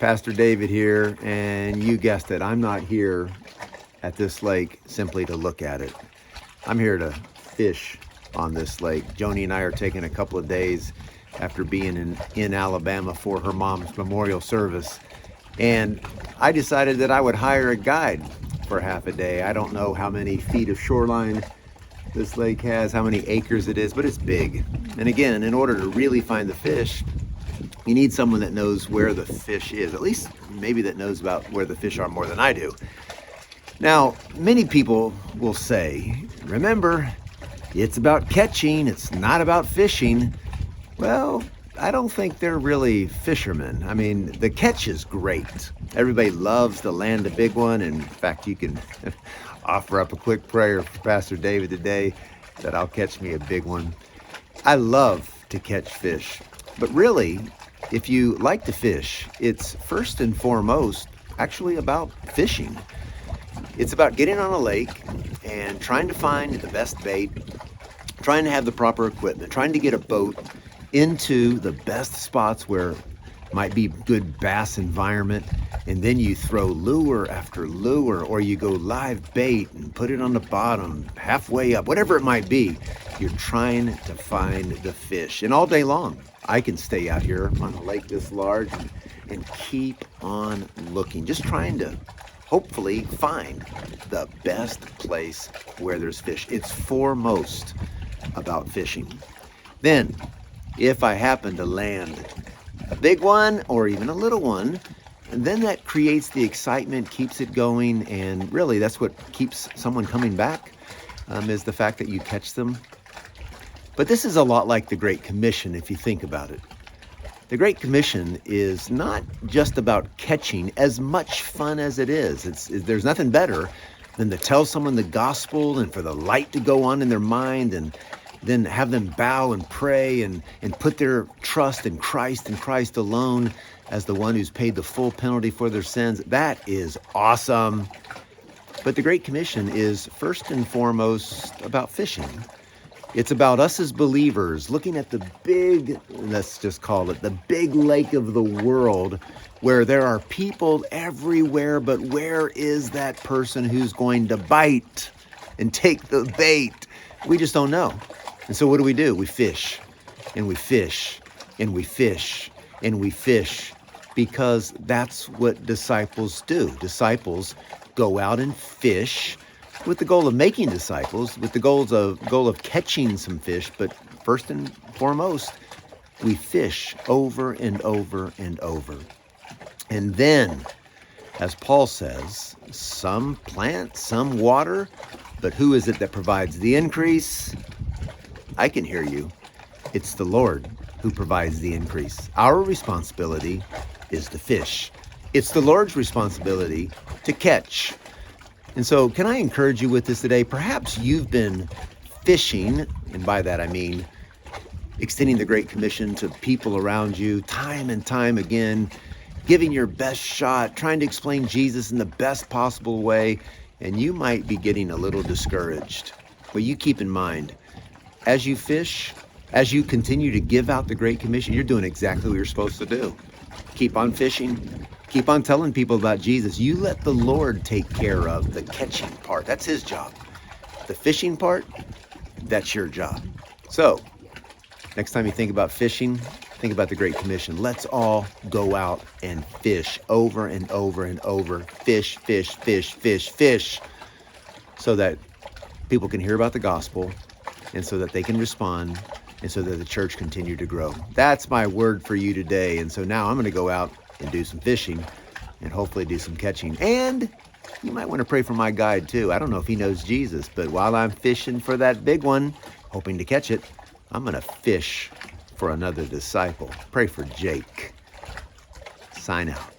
Pastor David here, and you guessed it, I'm not here at this lake simply to look at it. I'm here to fish on this lake. Joni and I are taking a couple of days after being in Alabama for her mom's memorial service, and I decided that I would hire a guide for half a day. I don't know how many feet of shoreline this lake has, how many acres it is, but it's big. And again, in order to really find the fish, you need someone that knows where the fish is, at least maybe that knows about where the fish are more than I do. Now, many people will say, remember, it's about catching, it's not about fishing. Well, I don't think they're really fishermen. I mean, the catch is great. Everybody loves to land a big one. In fact, you can offer up a quick prayer for Pastor David today that I'll catch me a big one. I love to catch fish, but really, if you like to fish, it's first and foremost actually about fishing. It's about getting on a lake and trying to find the best bait, trying to have the proper equipment, trying to get a boat into the best spots where might be good bass environment, and then you throw lure after lure, or you go live bait and put it on the bottom, halfway up, whatever it might be. You're trying to find the fish. And all day long, I can stay out here on a lake this large and keep on looking, just trying to hopefully find the best place where there's fish. It's foremost about fishing. Then, if I happen to land a big one or even a little one, and then that creates the excitement, keeps it going, and really that's what keeps someone coming back, is the fact that you catch them. But this is a lot like the Great Commission if you think about it. The Great Commission is not just about catching, as much fun as it is. There's nothing better than to tell someone the gospel and for the light to go on in their mind, and then have them bow and pray and put their trust in Christ and Christ alone as the one who's paid the full penalty for their sins. That is awesome. But the Great Commission is first and foremost about fishing. It's about us as believers looking at the big, let's just call it the big lake of the world, where there are people everywhere, but where is that person who's going to bite and take the bait? We just don't know. And so what do? We fish, and we fish, and we fish, and we fish, because that's what disciples do. Disciples go out and fish with the goal of making disciples, with the goal of catching some fish, but first and foremost, we fish over and over and over. And then, as Paul says, some plant, some water, but who is it that provides the increase? I can hear you. It's the Lord who provides the increase. Our responsibility is to fish. It's the Lord's responsibility to catch. And so can I encourage you with this today? Perhaps you've been fishing, and by that I mean extending the Great Commission to people around you time and time again, giving your best shot, trying to explain Jesus in the best possible way, and you might be getting a little discouraged. But you keep in mind, as you fish, as you continue to give out the Great Commission, you're doing exactly what you're supposed to do. Keep on fishing. Keep on telling people about Jesus. You let the Lord take care of the catching part. That's his job. The fishing part, that's your job. So, next time you think about fishing, think about the Great Commission. Let's all go out and fish over and over and over. Fish, fish, fish, fish, fish. So that people can hear about the gospel, and so that they can respond, and so that the church continue to grow. That's my word for you today. And so now I'm going to go out and do some fishing and hopefully do some catching. And you might want to pray for my guide too. I don't know if he knows Jesus, but while I'm fishing for that big one, hoping to catch it, I'm going to fish for another disciple. Pray for Jake. Sign out.